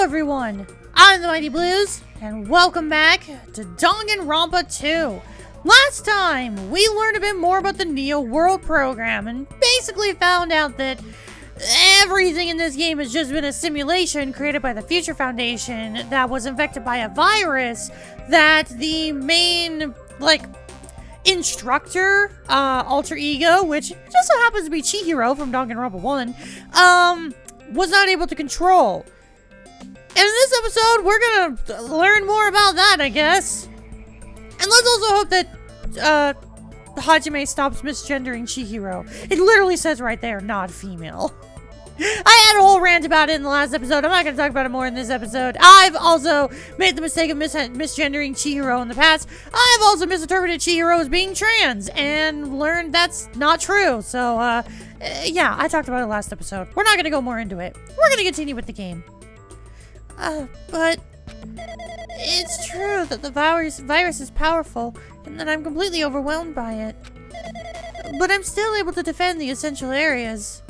everyone, I'm the Mighty Blues, and welcome back to Danganronpa 2. Last time, we learned a bit more about the Neo World program, and basically found out that everything in this game has just been a simulation created by the Future Foundation that was infected by a virus that the main, instructor, alter ego, which just so happens to be Chihiro from Danganronpa 1, was not able to control. And in this episode, we're gonna learn more about that, I guess. And let's also hope that, Hajime stops misgendering Chihiro. It literally says right there, not female. I had a whole rant about it in the last episode. I'm not going to talk about it more in this episode. I've also made the mistake of misgendering Chihiro in the past. I've also misinterpreted Chihiro as being trans and learned that's not true. So, yeah, I talked about it last episode. We're not going to go more into it. We're going to continue with the game. But it's true that the virus is powerful and that I'm completely overwhelmed by it. But I'm still able to defend the essential areas.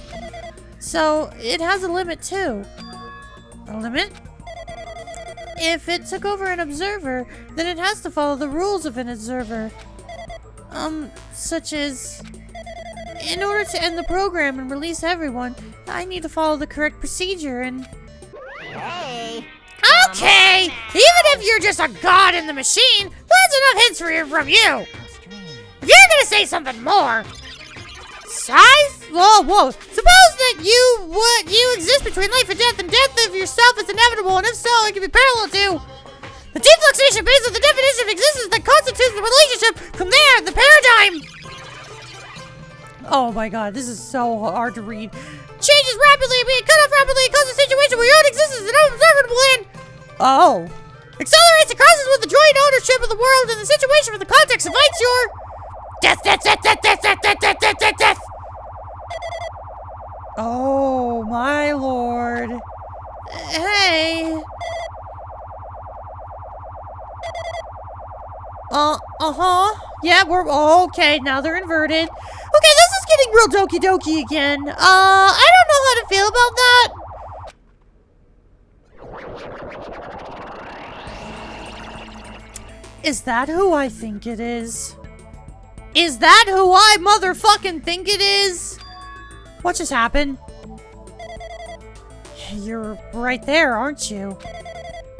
So, it has a limit too. A limit? If it took over an observer, then it has to follow the rules of an observer. Such as... in order to end the program and release everyone, I need to follow the correct procedure and... Hey! Okay! Even if you're just a god in the machine, that's enough hints from you! If you're gonna say something more... Size? Whoa. Suppose that you exist between life and death of yourself is inevitable, and if so, it can be parallel to the defluxation based on the definition of existence that constitutes the relationship. From there, the paradigm. Oh my god, this is so hard to read. Changes rapidly, being cut off rapidly, it causes a situation where your own existence is unobservable and accelerates and crosses with the joint ownership of the world, and the situation for the context invites your death. Oh, my lord. Hey. Yeah, we're... okay, now they're inverted. Okay, this is getting real doki doki again. I don't know how to feel about that. Is that who I think it is? Is that who I motherfucking think it is? What just happened? You're right there, aren't you?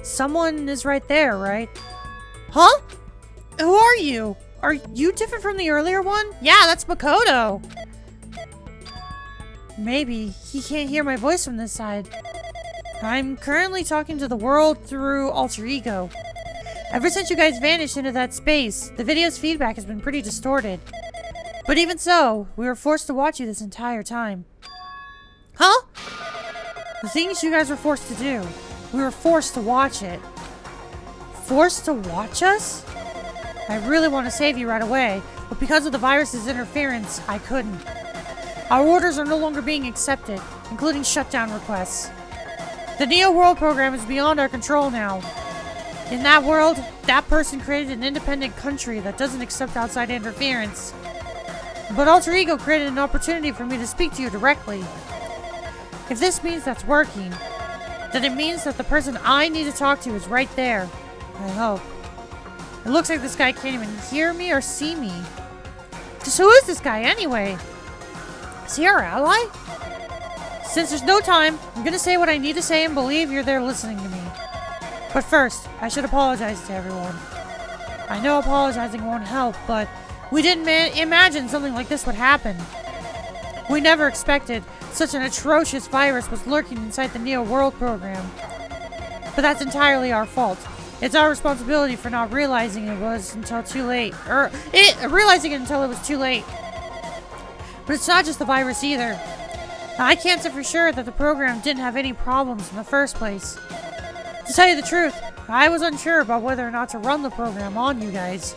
Someone is right there, right? Huh? Who are you? Are you different from the earlier one? Yeah, that's Makoto. Maybe he can't hear my voice from this side. I'm currently talking to the world through alter ego. Ever since you guys vanished into that space, the video's feedback has been pretty distorted. But even so, we were forced to watch you this entire time. Huh? The things you guys were forced to do. We were forced to watch it. Forced to watch us? I really want to save you right away, but because of the virus's interference, I couldn't. Our orders are no longer being accepted, including shutdown requests. The Neo World program is beyond our control now. In that world, that person created an independent country that doesn't accept outside interference. But Alter Ego created an opportunity for me to speak to you directly. If this means that's working, then it means that the person I need to talk to is right there. I hope. It looks like this guy can't even hear me or see me. Just who is this guy anyway? Is he our ally? Since there's no time, I'm gonna say what I need to say and believe you're there listening to me. But first, I should apologize to everyone. I know apologizing won't help, but we didn't imagine something like this would happen. We never expected such an atrocious virus was lurking inside the Neo World program. But that's entirely our fault. It's our responsibility for not realizing it was until too late. Realizing it until it was too late. But it's not just the virus either. I can't say for sure that the program didn't have any problems in the first place. To tell you the truth, I was unsure about whether or not to run the program on you guys.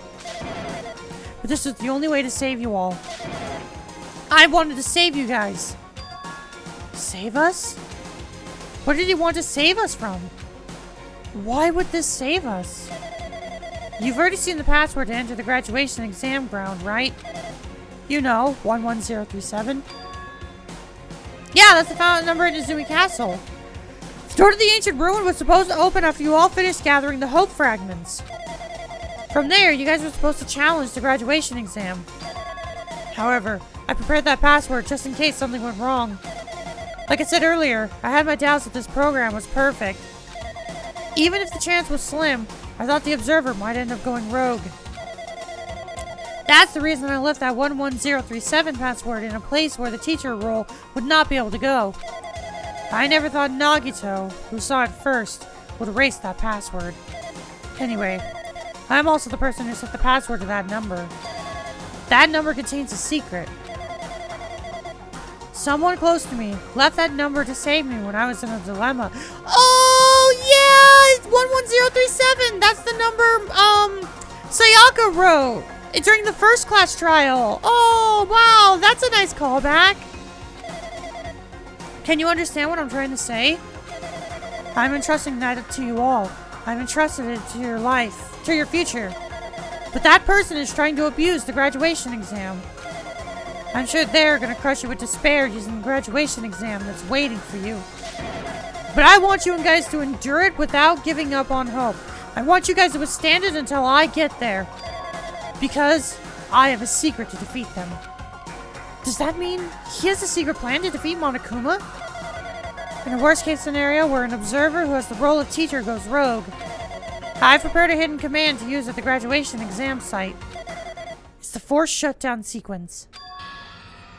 But this was the only way to save you all. I wanted to save you guys. Save us? What did he want to save us from? Why would this save us? You've already seen the password to enter the graduation exam ground, right? You know, 11037. Yeah, that's the fountain number in Izumi Castle. The door to the ancient ruin was supposed to open after you all finished gathering the hope fragments. From there, you guys were supposed to challenge the graduation exam. However, I prepared that password just in case something went wrong. Like I said earlier, I had my doubts that this program was perfect. Even if the chance was slim, I thought the observer might end up going rogue. That's the reason I left that 11037 password in a place where the teacher role would not be able to go. I never thought Nagito, who saw it first, would erase that password. Anyway, I'm also the person who set the password to that number. That number contains a secret. Someone close to me left that number to save me when I was in a dilemma. Oh, yeah! It's 11037! That's the number, Sayaka wrote during the first class trial. Oh, wow! That's a nice callback. Can you understand what I'm trying to say? I'm entrusting that to you all. I'm entrusted it to your life, to your future. But that person is trying to abuse the graduation exam. I'm sure they're gonna crush you with despair using the graduation exam that's waiting for you. But I want you guys to endure it without giving up on hope. I want you guys to withstand it until I get there. Because I have a secret to defeat them. Does that mean he has a secret plan to defeat Monokuma? In a worst case scenario where an observer who has the role of teacher goes rogue, I've prepared a hidden command to use at the graduation exam site. It's the forced shutdown sequence.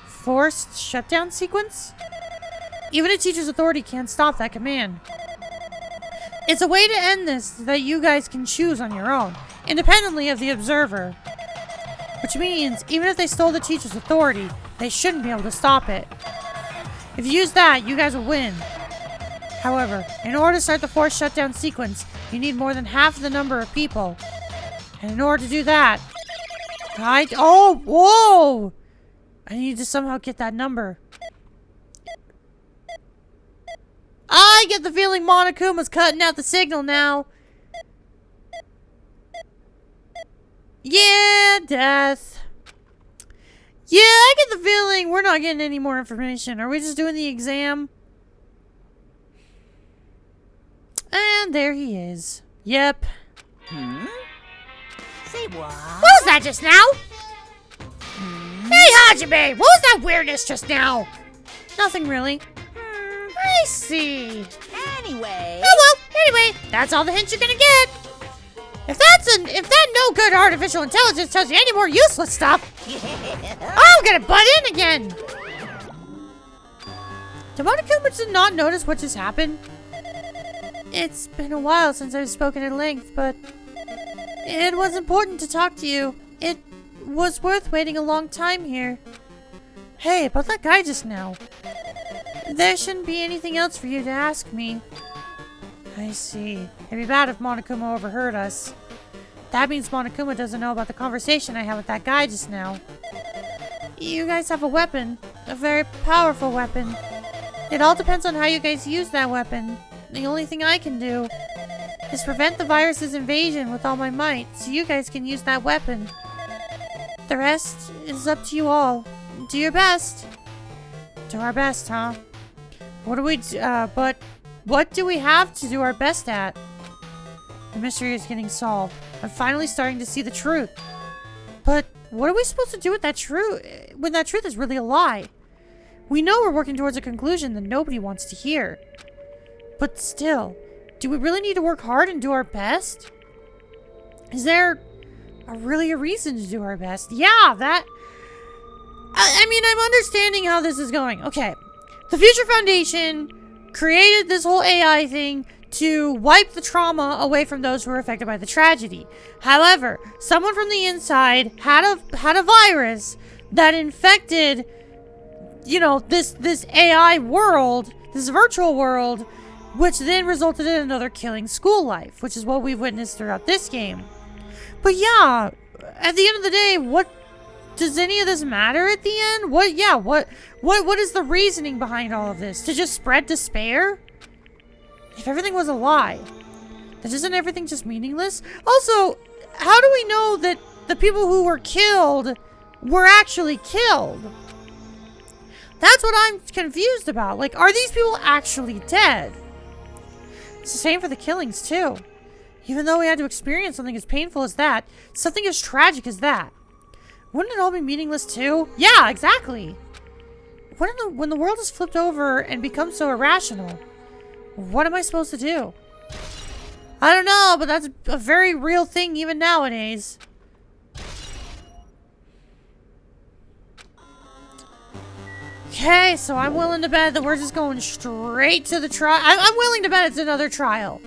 Forced shutdown sequence? Even a teacher's authority can't stop that command. It's a way to end this that you guys can choose on your own, independently of the observer. Which means, even if they stole the teacher's authority, they shouldn't be able to stop it. If you use that, you guys will win. However, in order to start the forced shutdown sequence, you need more than half the number of people. And in order to do that, oh, whoa! I need to somehow get that number. I get the feeling Monokuma's cutting out the signal now. Yeah, death. Yeah, I get the feeling we're not getting any more information. Are we just doing the exam? And there he is. Yep. Say what? What was that just now? Hey, Hajime! What was that weirdness just now? Nothing really. I see. Anyway. Oh well, anyway, that's all the hints you're gonna get. If that no good artificial intelligence tells you any more useless stuff, I'm gonna butt in again. Did Monokuma not notice what just happened? It's been a while since I've spoken at length, but it was important to talk to you. It was worth waiting a long time here. Hey, about that guy just now. There shouldn't be anything else for you to ask me. I see. It'd be bad if Monokuma overheard us. That means Monokuma doesn't know about the conversation I had with that guy just now. You guys have a weapon. A very powerful weapon. It all depends on how you guys use that weapon. The only thing I can do is prevent the virus's invasion with all my might, so you guys can use that weapon. The rest is up to you all. Do your best. Do our best, huh? What do we do? But what do we have to do our best at? The mystery is getting solved. I'm finally starting to see the truth. But what are we supposed to do with that truth when that truth is really a lie? We know we're working towards a conclusion that nobody wants to hear. But still, do we really need to work hard and do our best? Is there really a reason to do our best? Yeah, that... I mean, I'm understanding how this is going. Okay. The Future Foundation created this whole AI thing to wipe the trauma away from those who were affected by the tragedy. However, someone from the inside had a virus that infected, you know, this AI world, this virtual world, which then resulted in another killing school life, which is what we've witnessed throughout this game. But yeah, at the end of the day, what does any of this matter at the end? What is the reasoning behind all of this? To just spread despair? If everything was a lie, then isn't everything just meaningless? Also, how do we know that the people who were killed were actually killed? That's what I'm confused about. Like, are these people actually dead? It's the same for the killings, too. Even though we had to experience something as painful as that, something as tragic as that. Wouldn't it all be meaningless, too? Yeah, exactly. When the world is flipped over and becomes so irrational, what am I supposed to do? I don't know, but that's a very real thing even nowadays. Okay, so I'm willing to bet that we're just going straight to the trial. I'm willing to bet it's another trial.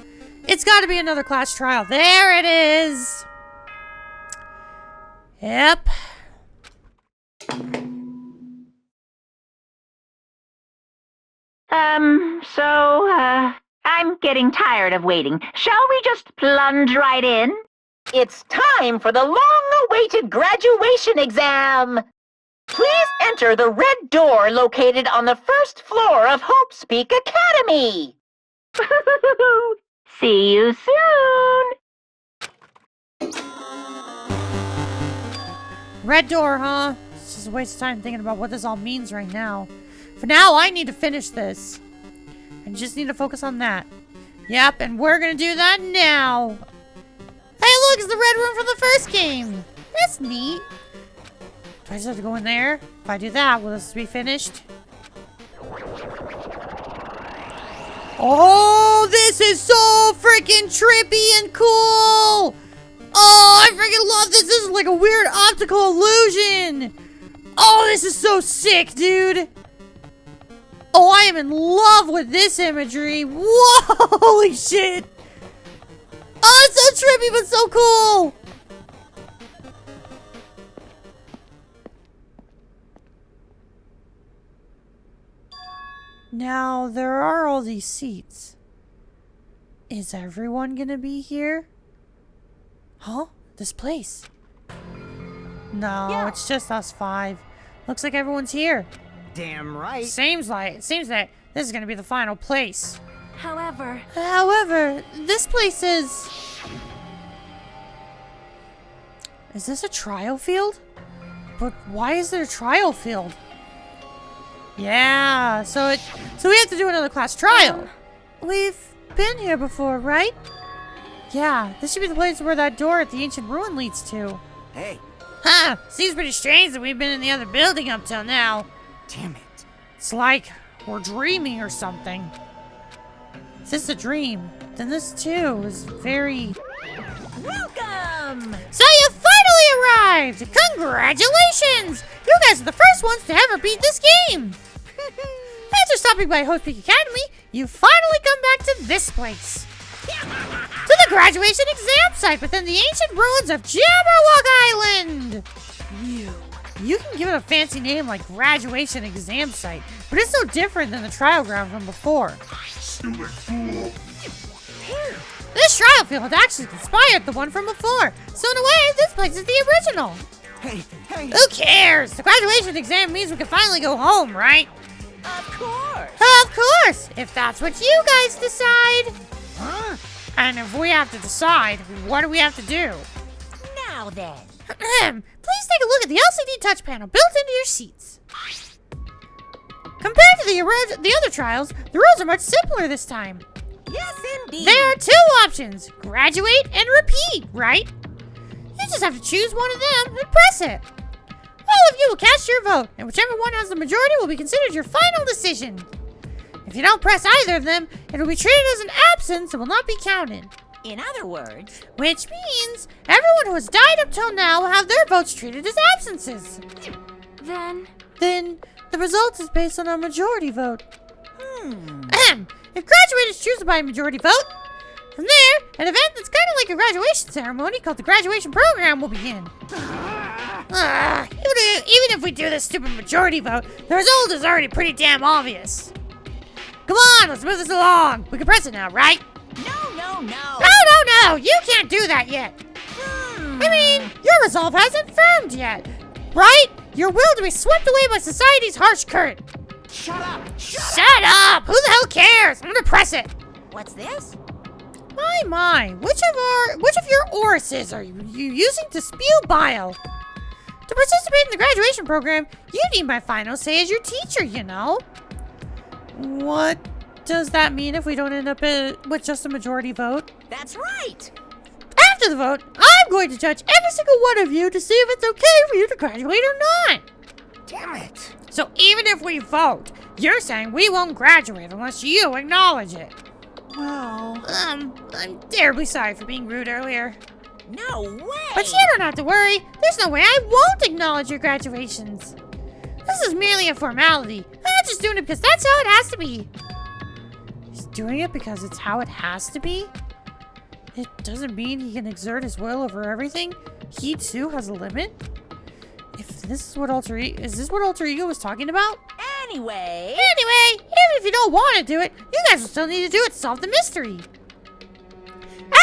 It's got to be another class trial. There it is. Yep. I'm getting tired of waiting. Shall we just plunge right in? It's time for the long-awaited graduation exam! Please enter the red door located on the first floor of Hope's Peak Academy! See you soon! Red door, huh? It's just a waste of time thinking about what this all means right now. For now, I need to finish this. I just need to focus on that. Yep, and we're gonna do that now. Hey, look, it's the red room from the first game. That's neat. Do I just have to go in there? If I do that, will this be finished? Oh, this is so freaking trippy and cool! Oh, I freaking love this. This is like a weird optical illusion. Oh, this is so sick, dude. Oh, I am in love with this imagery. Whoa, holy shit. Oh, it's so trippy, but so cool. Now, there are all these seats. Is everyone gonna be here? Huh? This place? No, yeah. It's just us 5. Looks like everyone's here. Damn right. Seems that this is gonna be the final place. However, this place is... Is this a trial field? But why is there a trial field? Yeah, so we have to do another class trial. We've been here before, right? Yeah, this should be the place where that door at the ancient ruin leads to. Hey. Huh, seems pretty strange that we've been in the other building up till now. Damn it. It's like we're dreaming or something. Is this a dream? Then this too is very... welcome! So you finally arrived! Congratulations! You guys are the first ones to ever beat this game! After stopping by Hope's Peak Academy, you finally come back to this place. To the graduation exam site within the ancient ruins of Jabberwock Island! You can give it a fancy name like graduation exam site, but it's so different than the trial ground from before. This trial field actually inspired the one from before, so in a way, this place is the original. Hey. Who cares? The graduation exam means we can finally go home, right? Of course! Of course! If that's what you guys decide. Huh? And if we have to decide, what do we have to do? Now then. Please take a look at the LCD touch panel built into your seats. Compared to the other trials, the rules are much simpler this time. Yes, indeed. There are 2 options, graduate and repeat, right? You just have to choose one of them and press it. All of you will cast your vote, and whichever one has the majority will be considered your final decision. If you don't press either of them, it will be treated as an absence and will not be counted. In other words... Which means everyone who has died up till now will have their votes treated as absences. Then the result is based on a majority vote. If graduates choose by a majority vote, from there, an event that's kind of like a graduation ceremony called the graduation program will begin. Even if we do this stupid majority vote, the result is already pretty damn obvious. Come on, let's move this along. We can press it now, right? No, you can't do that yet. I mean, your resolve hasn't firmed yet, right? Your will to be swept away by society's harsh current. Shut up! Shut up! Who the hell cares? I'm gonna press it. What's this? My, which of your orifices are you using to spew bile? To participate in the graduation program, you need my final say as your teacher, you know. What does that mean if we don't end up with just a majority vote? That's right. After the vote, I'm going to judge every single one of you to see if it's okay for you to graduate or not. Damn it. So even if we vote, you're saying we won't graduate unless you acknowledge it. Well... I'm terribly sorry for being rude earlier. No way. But you don't have to worry. There's no way I won't acknowledge your graduations. This is merely a formality. I'm just doing it because that's how it has to be. He's doing it because it's how it has to be? It doesn't mean he can exert his will over everything. He too has a limit. If this is what alter ego, is this what alter ego was talking about? Anyway, Even if you don't want to do it, you guys will still need to do it to solve the mystery.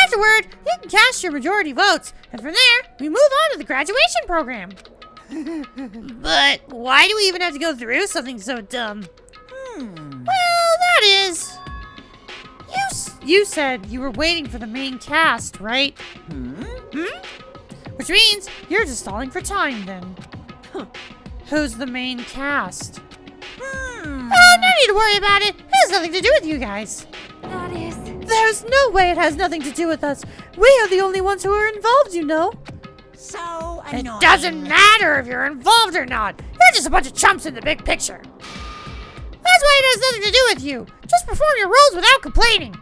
Afterward, you can cast your majority votes, and from there, we move on to the graduation program. But why do we even have to go through something so dumb? Well, that is... You said you were waiting for the main cast, right? Which means you're just stalling for time, then. Who's the main cast? Oh, no need to worry about it. It has nothing to do with you guys. that is... There's no way it has nothing to do with us. We are the only ones who are involved, you know. so annoying. It doesn't matter if you're involved or not. You're just a bunch of chumps in the big picture. That's why it has nothing to do with you. Just perform your roles without complaining.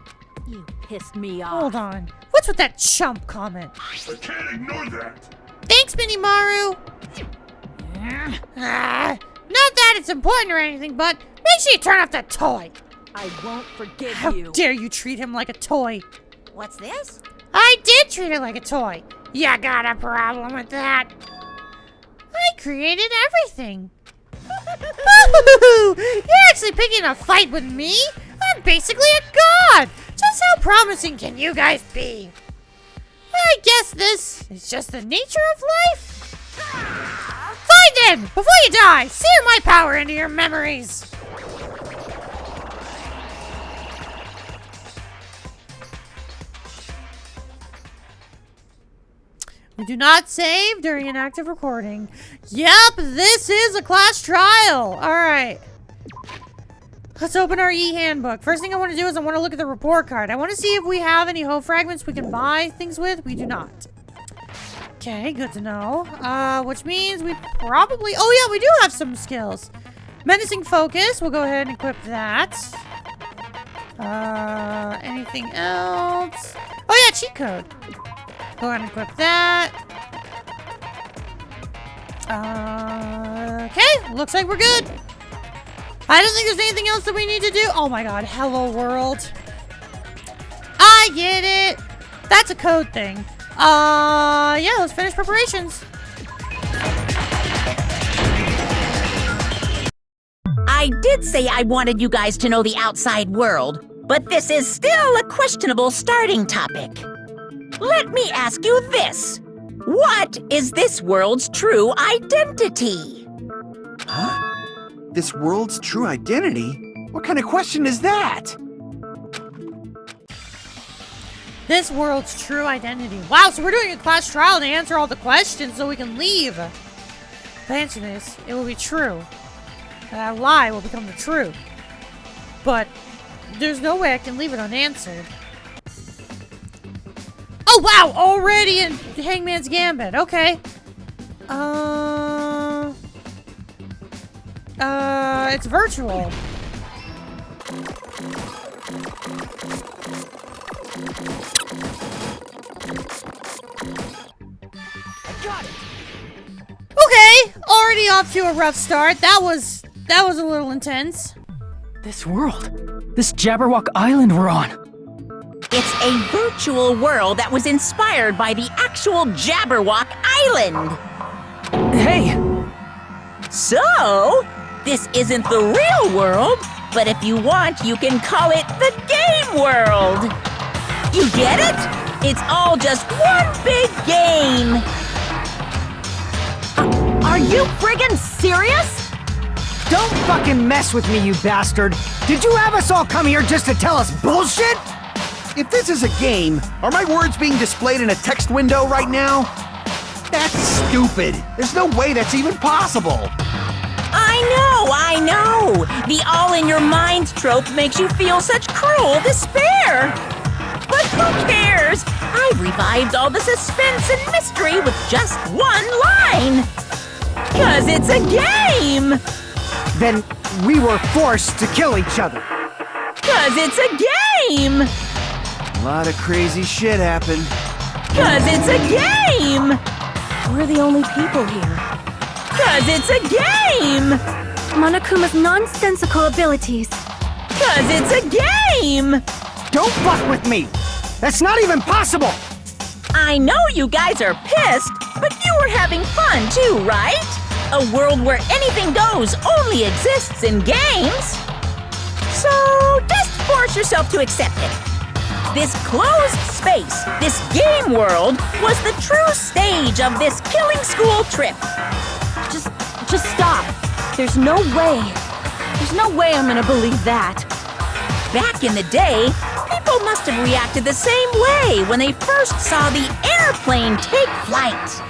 You pissed me off. Hold on. What's with that chump comment? I can't ignore that. Thanks, Minimaru. Not that it's important or anything, but make sure you turn off that toy. I won't forgive How you. dare you treat him like a toy? What's this? I did treat it like a toy. You got a problem with that? I created everything. Boo-hoo-hoo! You're actually picking a fight with me? I'm basically a god! Just how promising can you guys be? I guess this is just the nature of life. Fine then! Before you die, sear my power into your memories! We do not save during an active recording. Yep, this is a class trial. Alright. Let's open our e-handbook. First thing I want to do is I want to look at the report card. I want to see if we have any hope fragments we can buy things with. We do not. Okay, good to know. Which means we probably... Oh yeah, we do have some skills. Menacing focus. We'll go ahead and equip that. Anything else? Oh yeah, cheat code. Go ahead and equip that. Okay, looks like we're good. I don't think there's anything else that we need to do. Oh my god, hello world. I get it. That's a code thing. Yeah, let's finish preparations. I did say I wanted you guys to know the outside world, but this is still a questionable starting topic. Let me ask you this. What is this world's true identity? Huh? This world's true identity? What kind of question is that? This world's true identity. Wow, so we're doing a class trial to answer all the questions so we can leave. If I answer this, it will be true. That lie will become the truth. But there's no way I can leave it unanswered. Oh wow, already in Hangman's Gambit. Okay. It's virtual. I got it. Okay, already off to a rough start. That was a little intense. This world. This Jabberwock Island we're on. It's a virtual world that was inspired by the actual Jabberwock Island. Hey! So, this isn't the real world, but if you want, you can call it the game world. You get it? It's all just one big game. Are you friggin' serious? Don't fucking mess with me, you bastard! Did you have us all come here just to tell us bullshit? If this is a game, are my words being displayed in a text window right now? That's stupid. There's no way that's even possible. I I know! The all-in-your-mind trope makes you feel such cruel despair! But who cares? I've revived all the suspense and mystery with just one line! 'Cause it's a game! Then we were forced to kill each other. 'Cause it's a game! A lot of crazy shit happened. 'Cause it's a game! We're the only people here. 'Cause it's a game! Monokuma's nonsensical abilities. 'Cause it's a game! Don't fuck with me! That's not even possible! I know you guys are pissed, but you were having fun too, right? A world where anything goes only exists in games. So just force yourself to accept it. This closed space, this game world, was the true stage of this killing school trip. Just stop. There's no way. There's no way I'm gonna believe that. Back in the day, people must have reacted the same way when they first saw the airplane take flight.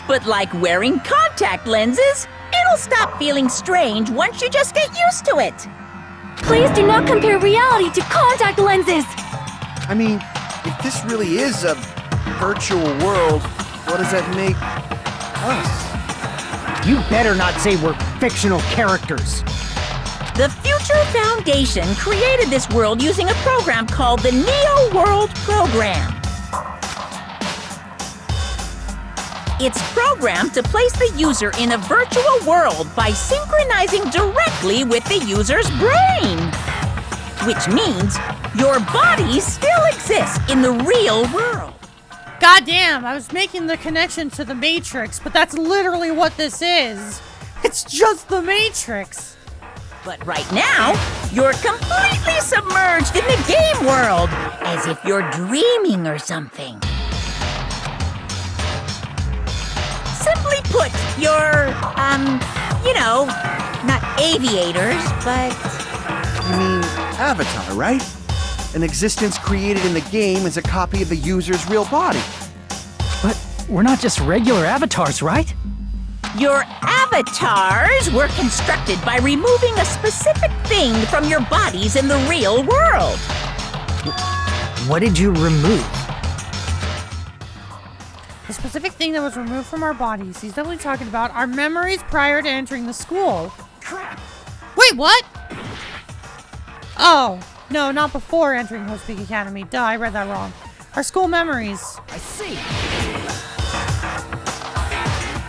But like wearing contact lenses, it'll stop feeling strange once you just get used to it. Please do not compare reality to contact lenses. I mean, if this really is a virtual world, what does that make us? You better not say we're fictional characters. The Future Foundation created this world using a program called the Neo World Program. It's programmed to place the user in a virtual world by synchronizing directly with the user's brain. Which means your body still exists in the real world. Goddamn, I was making the connection to the Matrix, but that's literally what this is. It's just the Matrix. But right now, you're completely submerged in the game world, as if you're dreaming or something. Simply put, you're, not aviators, but... You mean Avatar, right? An existence created in the game as a copy of the user's real body. But we're not just regular avatars, right? Your avatars were constructed by removing a specific thing from your bodies in the real world. What did you remove? The specific thing that was removed from our bodies. He's definitely talking about our memories prior to entering the school. Crap! Wait, what? Oh, no, not before entering Host Peak Academy. Duh, I read that wrong. Our school memories. I see.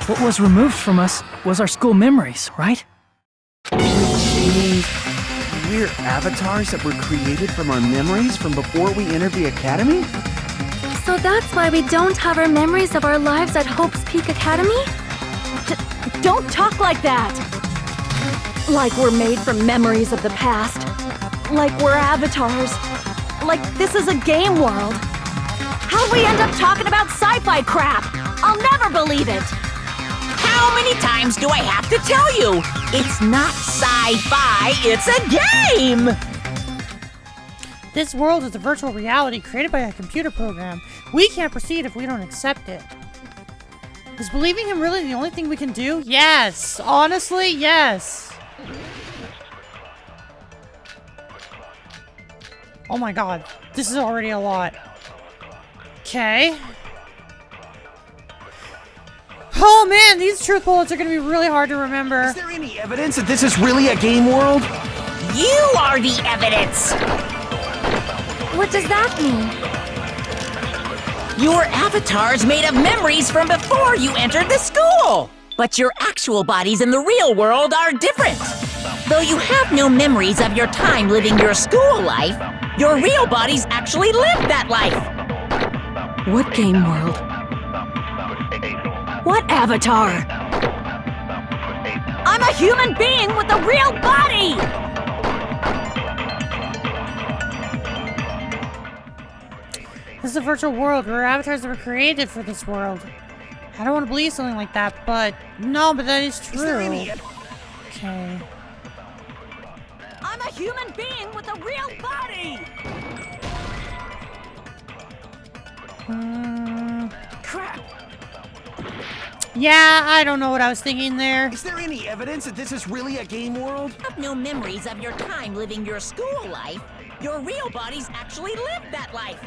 What was removed from us was our school memories, right? Means we're avatars that were created from our memories from before we entered the academy? So that's why we don't have our memories of our lives at Hope's Peak Academy? Don't talk like that! Like we're made from memories of the past. Like we're avatars. Like this is a game world. How'd we end up talking about sci-fi crap? I'll never believe it! How many times do I have to tell you? It's not sci-fi, it's a game! This world is a virtual reality created by a computer program. We can't proceed if we don't accept it. Is believing him really the only thing we can do? Yes! Honestly, yes! Oh my god. This is already a lot. Okay. Oh man, these truth bullets are gonna be really hard to remember. Is there any evidence that this is really a game world? You are the evidence! What does that mean? Your avatar's made of memories from before you entered the school! But your actual bodies in the real world are different. Though you have no memories of your time living your school life, your real bodies actually lived that life. What game world? What avatar? I'm a human being with a real body! This is a virtual world where avatars that were created for this world. I don't want to believe something like that, but no, but that is true. Is there any Okay. I'm a human being with a real body! Crap! Yeah, I don't know what I was thinking there. Is there any evidence that this is really a game world? You have no memories of your time living your school life. Your real bodies actually lived that life.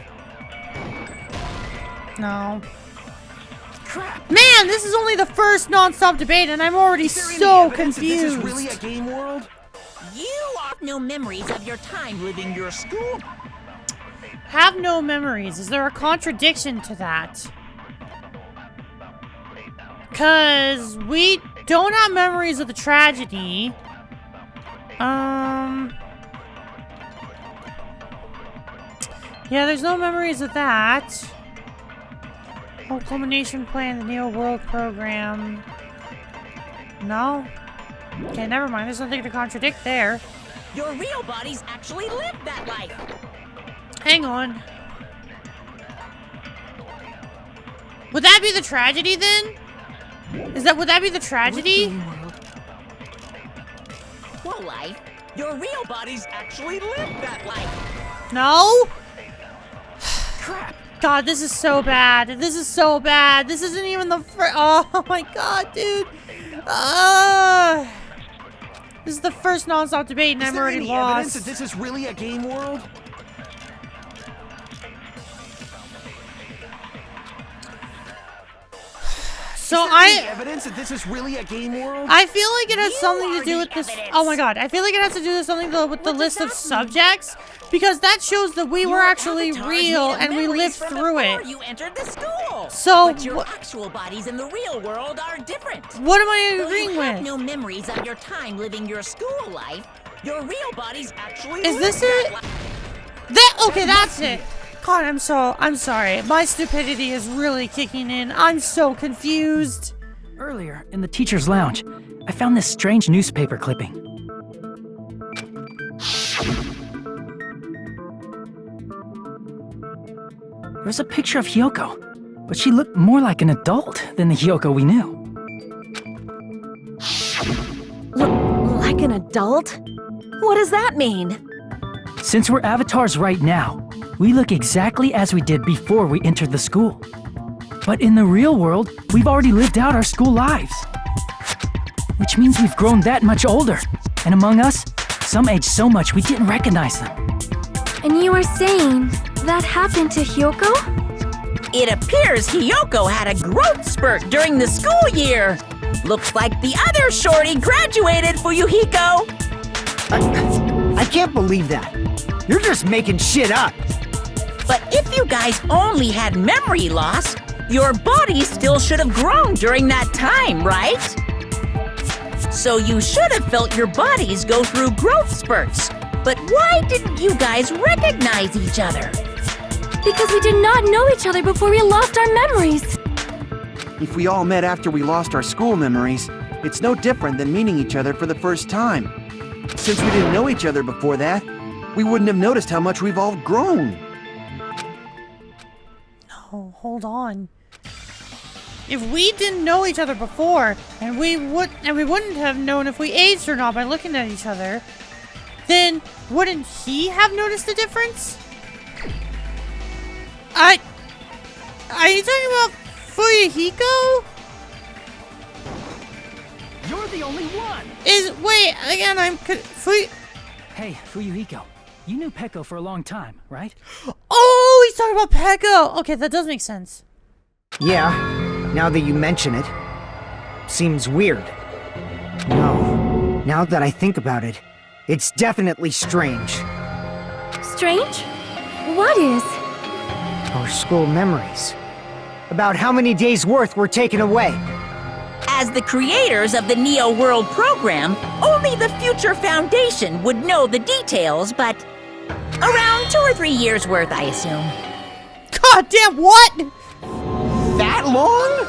No. Crap. Man, this is only the first non-stop debate, and I'm already so confused. This is really a game world? You have no memories of your time living your school. Have no memories. Is there a contradiction to that? Because we don't have memories of the tragedy. Yeah, there's no memories of that. Oh, culmination plan, the Neo World program. No. Okay, never mind. There's nothing to contradict there. Your real bodies actually lived that life. Hang on. Would that be the tragedy then? Would that be the tragedy? Well, life. Your real bodies actually lived that life. No? Crap. God, this is so bad. This is so bad. This isn't even the first. Oh my god, dude. This is the first non-stop debate and I'm already lost. Is there any evidence that this is really a game world? So evidence that this is really a game world? I feel like it has something to do with this. Oh my god, I feel like it has to do with something with the list of subjects, because that shows that we were actually real and we lived through it. You entered the school. So but your actual bodies in the real world are different. What am I agreeing you have with? No memories of your time living your school life. Your real bodies actually. Is this it? Okay, that's it. God, I'm sorry. My stupidity is really kicking in. I'm so confused. Earlier, in the teacher's lounge, I found this strange newspaper clipping. There was a picture of Hyoko, but she looked more like an adult than the Hyoko we knew. Like an adult? What does that mean? Since we're avatars right now, we look exactly as we did before we entered the school. But in the real world, we've already lived out our school lives. Which means we've grown that much older. And among us, some aged so much we didn't recognize them. And you are saying that happened to Hyoko? It appears Hyoko had a growth spurt during the school year. Looks like the other shorty graduated, Fuyuhiko. I can't believe that. You're just making shit up. But if you guys only had memory loss, your body still should have grown during that time, right? So you should have felt your bodies go through growth spurts. But why didn't you guys recognize each other? Because we did not know each other before we lost our memories. If we all met after we lost our school memories, it's no different than meeting each other for the first time. Since we didn't know each other before that, we wouldn't have noticed how much we've all grown. No, hold on. If we didn't know each other before, and we wouldn't have known if we aged or not by looking at each other, then wouldn't he have noticed the difference? Are you talking about Fuyuhiko? You're the only one! Wait, again, Hey, Fuyuhiko, you knew Peko for a long time, right? Oh, he's talking about Peko! Okay, that does make sense. Yeah, now that you mention it. Seems weird. No, now that I think about it, it's definitely strange. Strange? What is? Our school memories. About how many days' worth were taken away. As the creators of the Neo World program, only the Future Foundation would know the details, but around 2 or 3 years worth, I assume. God damn, what? That long?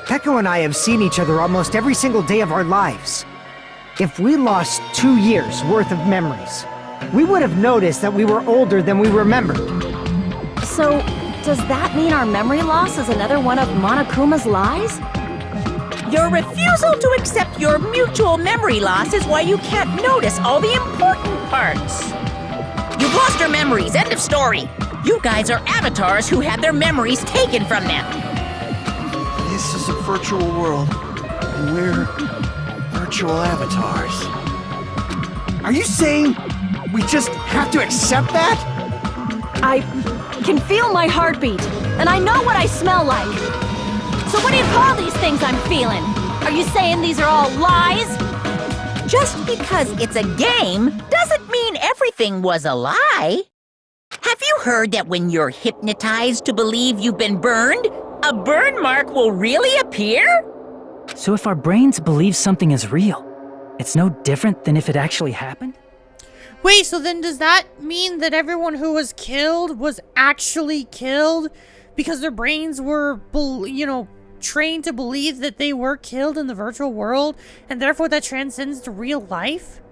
Peko and I have seen each other almost every single day of our lives. If we lost 2 years worth of memories, we would have noticed that we were older than we remembered. So, does that mean our memory loss is another one of Monokuma's lies? Your refusal to accept your mutual memory loss is why you can't notice all the important parts. You've lost your memories, end of story. You guys are avatars who had their memories taken from them. This is a virtual world, and we're virtual avatars. Are you saying we just have to accept that? I can feel my heartbeat, and I know what I smell like. So what do you call these things I'm feeling? Are you saying these are all lies? Just because it's a game doesn't mean everything was a lie. Have you heard that when you're hypnotized to believe you've been burned, a burn mark will really appear? So if our brains believe something is real, it's no different than if it actually happened? Wait, so then does that mean that everyone who was killed was actually killed because their brains were, trained to believe that they were killed in the virtual world, and therefore that transcends to real life?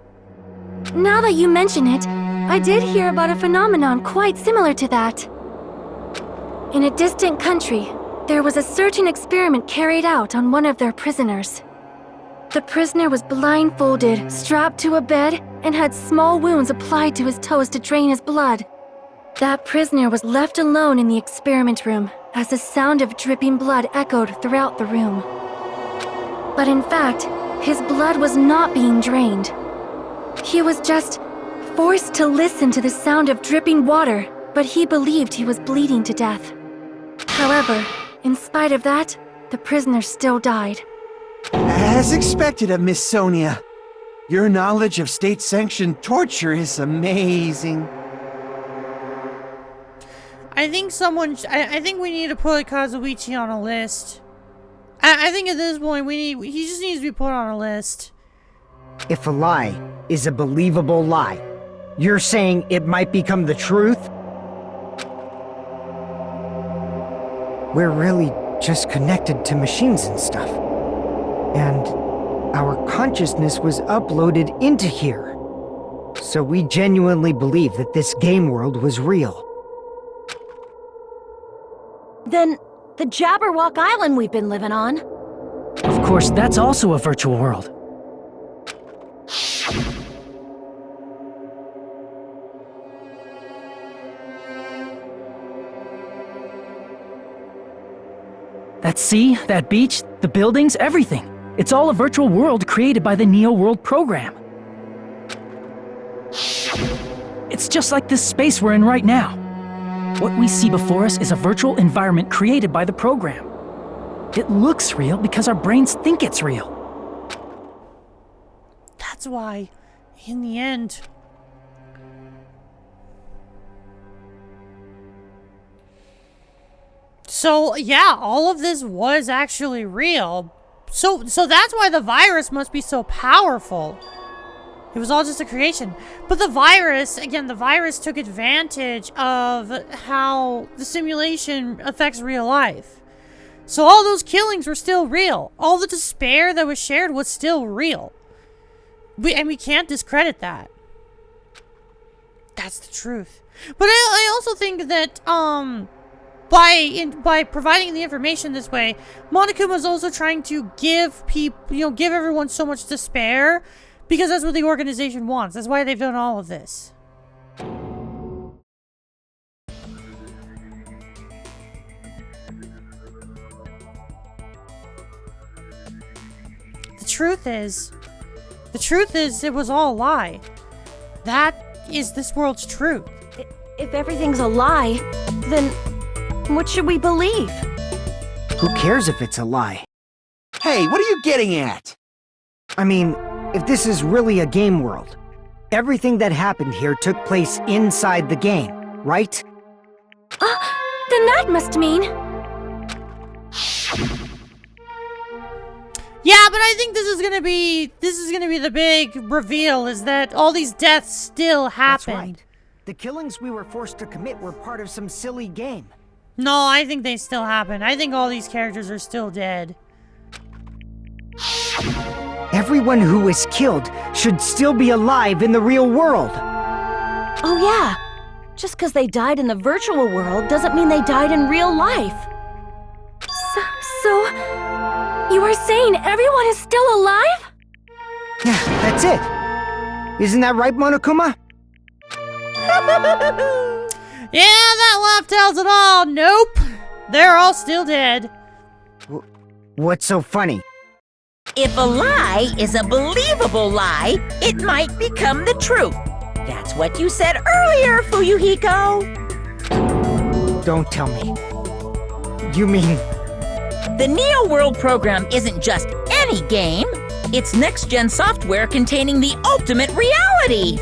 Now that you mention it, I did hear about a phenomenon quite similar to that. In a distant country, there was a certain experiment carried out on one of their prisoners. The prisoner was blindfolded, strapped to a bed, and had small wounds applied to his toes to drain his blood. That prisoner was left alone in the experiment room as the sound of dripping blood echoed throughout the room. But in fact, his blood was not being drained. He was just forced to listen to the sound of dripping water, but he believed he was bleeding to death. However, in spite of that, the prisoner still died. As expected of Miss Sonia. Your knowledge of state-sanctioned torture is amazing. I think I think we need to put Kazuichi on a list. I think at this point he just needs to be put on a list. If a lie is a believable lie, you're saying it might become the truth? We're really just connected to machines and stuff. And our consciousness was uploaded into here. So we genuinely believe that this game world was real. Then, the Jabberwock Island we've been living on. Of course, that's also a virtual world. That sea, that beach, the buildings, everything. It's all a virtual world created by the Neo World program. It's just like this space we're in right now. What we see before us is a virtual environment created by the program. It looks real because our brains think it's real. That's why, in the end... So, yeah, all of this was actually real. So that's why the virus must be so powerful. It was all just a creation. But the virus took advantage of how the simulation affects real life. So all those killings were still real. All the despair that was shared was still real. We can't discredit that. That's the truth. But I also think that, by providing the information this way, Monokuma's also trying to give give everyone so much despair, because that's what the organization wants. That's why they've done all of this. The truth is, it was all a lie. That is this world's truth. If everything's a lie, then what should we believe? Who cares if it's a lie? Hey, what are you getting at? I mean, if this is really a game world, everything that happened here took place inside the game, right? Then that must mean... Yeah, but I think this is gonna be the big reveal, is that all these deaths still happened. That's right. The killings we were forced to commit were part of some silly game. No, I think they still happen. I think all these characters are still dead. Everyone who was killed should still be alive in the real world. Oh yeah, just because they died in the virtual world doesn't mean they died in real life. So, you are saying everyone is still alive? Yeah, that's it. Isn't that right, Monokuma? Yeah, that laugh tells it all. Nope. They're all still dead. What's so funny? If a lie is a believable lie, it might become the truth. That's what you said earlier, Fuyuhiko. Don't tell me. You mean... The Neo World program isn't just any game. It's next-gen software containing the ultimate reality.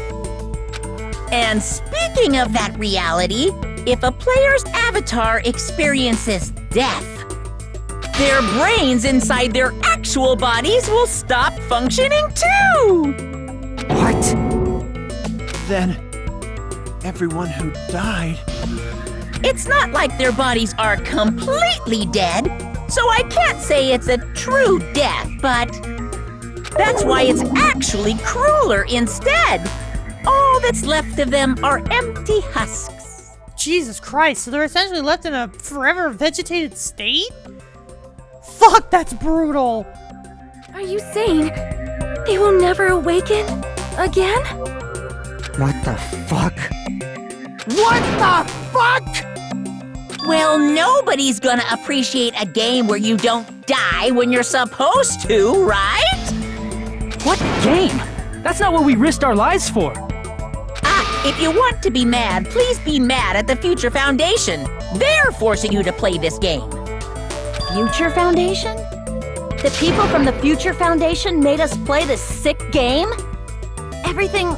And speaking of that reality, if a player's avatar experiences death, their brains inside their actual bodies will stop functioning too! What? Then, everyone who died... It's not like their bodies are completely dead, so I can't say it's a true death, but that's why it's actually crueler instead. All that's left of them are empty husks. Jesus Christ, so they're essentially left in a forever vegetated state? Fuck, that's brutal. Are you saying they will never awaken again? What the fuck? What the fuck?! Well, nobody's gonna appreciate a game where you don't die when you're supposed to, right? What game? That's not what we risked our lives for. If you want to be mad, please be mad at the Future Foundation. They're forcing you to play this game. Future Foundation? The people from the Future Foundation made us play this sick game? Everything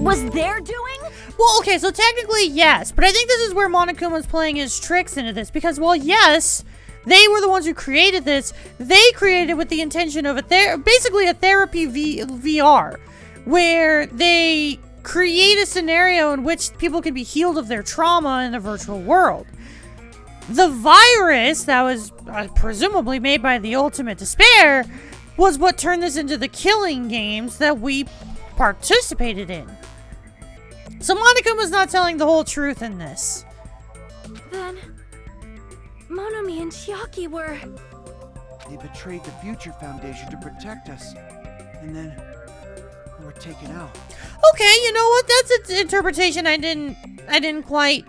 was their doing? Well, okay, so technically, yes. But I think this is where Monokuma's playing his tricks into this. Because, well, yes, they were the ones who created this. They created it with the intention of basically a therapy VR. Where they create a scenario in which people can be healed of their trauma in a virtual world. The virus that was presumably made by the Ultimate Despair was what turned this into the killing games that we participated in. So Monokuma's not telling the whole truth in this. Then Monomi and Chiaki were... They betrayed the Future Foundation to protect us. And then... we were taken out. Okay, you know what? That's an interpretation I didn't quite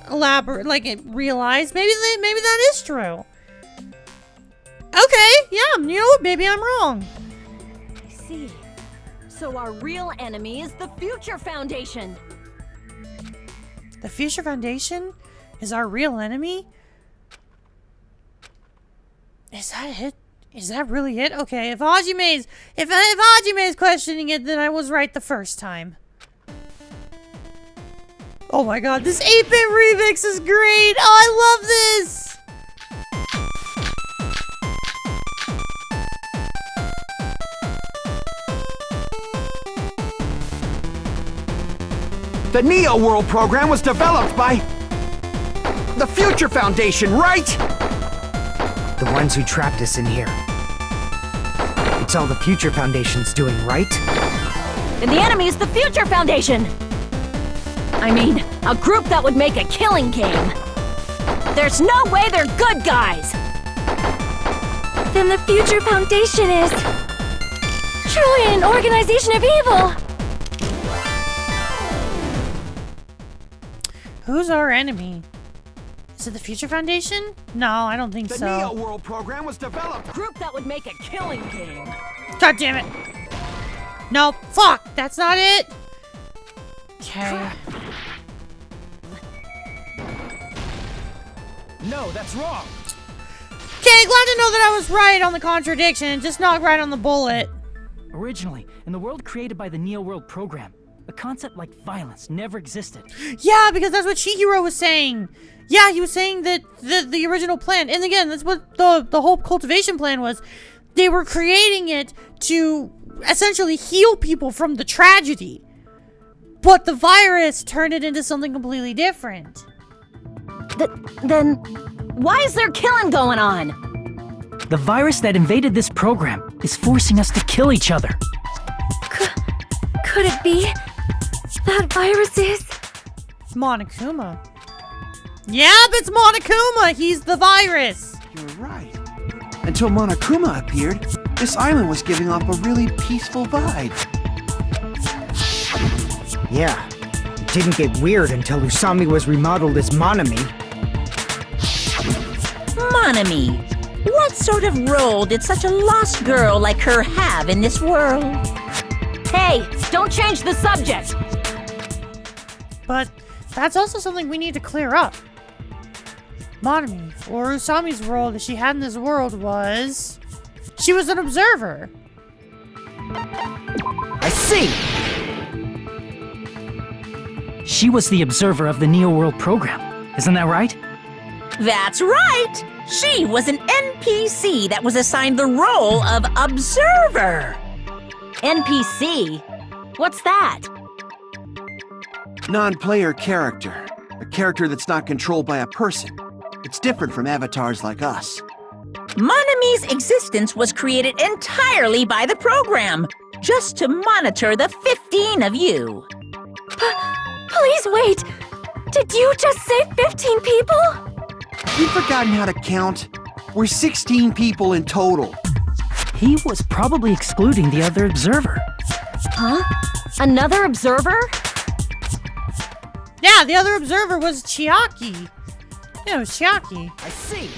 elaborate, realize. Maybe that is true. Okay, yeah, you know what? Maybe I'm wrong. I see. So our real enemy is the Future Foundation. The Future Foundation is our real enemy? Is that it? Is that really it? Okay, if Hajime's questioning it, then I was right the first time. Oh my god, this 8-bit remix is great! Oh, I love this! The Neo World program was developed by... the Future Foundation, right? The ones who trapped us in here. It's all the Future Foundation's doing, right? And the enemy is the Future Foundation! I mean, a group that would make a killing game. There's no way they're good guys! Then the Future Foundation is... truly an organization of evil! Who's our enemy? Is it the Future Foundation? No, I don't think so. The Neo World program was developed... A group that would make a killing game. God damn it! No, fuck! That's not it! Okay. No, that's wrong. Okay, glad to know that I was right on the contradiction, just not right on the bullet. Originally, in the world created by the Neo World program, a concept like violence never existed. Yeah, because that's what Chihiro was saying. Yeah, he was saying that the original plan, and again, that's what the whole cultivation plan was. They were creating it to essentially heal people from the tragedy. But the virus turned it into something completely different. Then, why is there killing going on? The virus that invaded this program is forcing us to kill each other. Could it be that virus is... Monokuma. Yep, it's Monokuma! He's the virus! You're right. Until Monokuma appeared, this island was giving off a really peaceful vibe. Yeah. It didn't get weird until Usami was remodeled as Monomi. Monomi. What sort of role did such a lost girl like her have in this world? Hey, don't change the subject! But that's also something we need to clear up. Monami, or Usami's role that she had in this world was... she was an observer. I see! She was the observer of the Neo World program. Isn't that right? That's right! She was an NPC that was assigned the role of observer. NPC? What's that? Non-player character. A character that's not controlled by a person. It's different from avatars like us. Monami's existence was created entirely by the program, just to monitor the 15 of you. Please wait! Did you just say 15 people? You've forgotten how to count. We're 16 people in total. He was probably excluding the other observer. Huh? Another observer? Yeah, the other observer was Chiaki. Yeah, it was Chiaki. I see.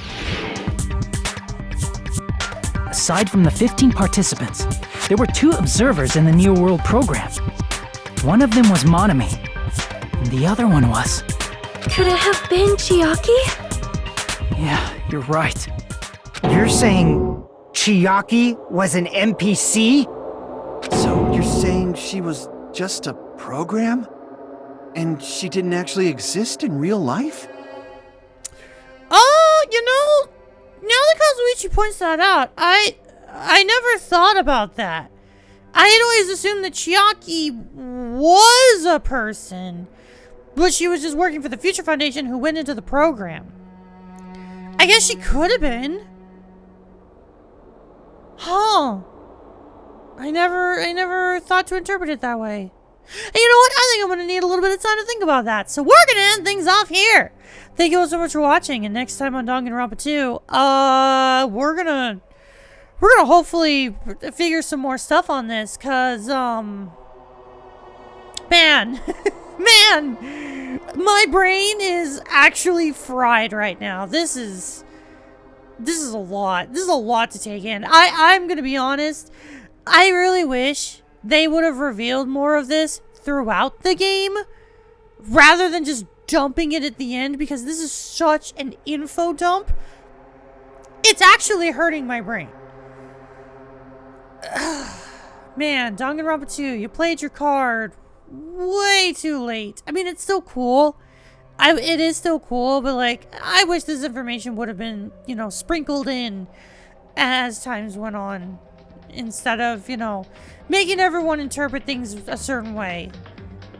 Aside from the 15 participants, there were 2 observers in the Neo World program. One of them was Monami, and the other one was... Could it have been Chiaki? Yeah, you're right. You're saying Chiaki was an NPC? So you're saying she was just a program? And she didn't actually exist in real life? Oh, you know, now that Kazuichi points that out, I never thought about that. I had always assumed that Chiaki was a person, but she was just working for the Future Foundation who went into the program. I guess she could have been. Huh. I never thought to interpret it that way. And you know what? I think I'm going to need a little bit of time to think about that. So we're going to end things off here. Thank you all so much for watching. And next time on Danganronpa 2, we're going to hopefully figure some more stuff on this. Because, man, my brain is actually fried right now. This is a lot. This is a lot to take in. I'm going to be honest. I really wish they would have revealed more of this throughout the game rather than just dumping it at the end, because this is such an info dump. It's actually hurting my brain. Man, Danganronpa 2, you played your card way too late. I mean, it's still cool. It is still cool, but like, I wish this information would have been, you know, sprinkled in as times went on, instead of, you know, making everyone interpret things a certain way.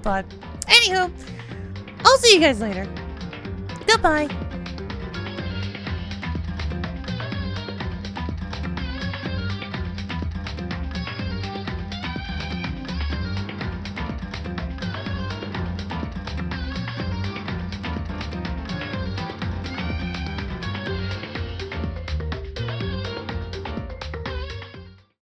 But, anywho, I'll see you guys later. Goodbye.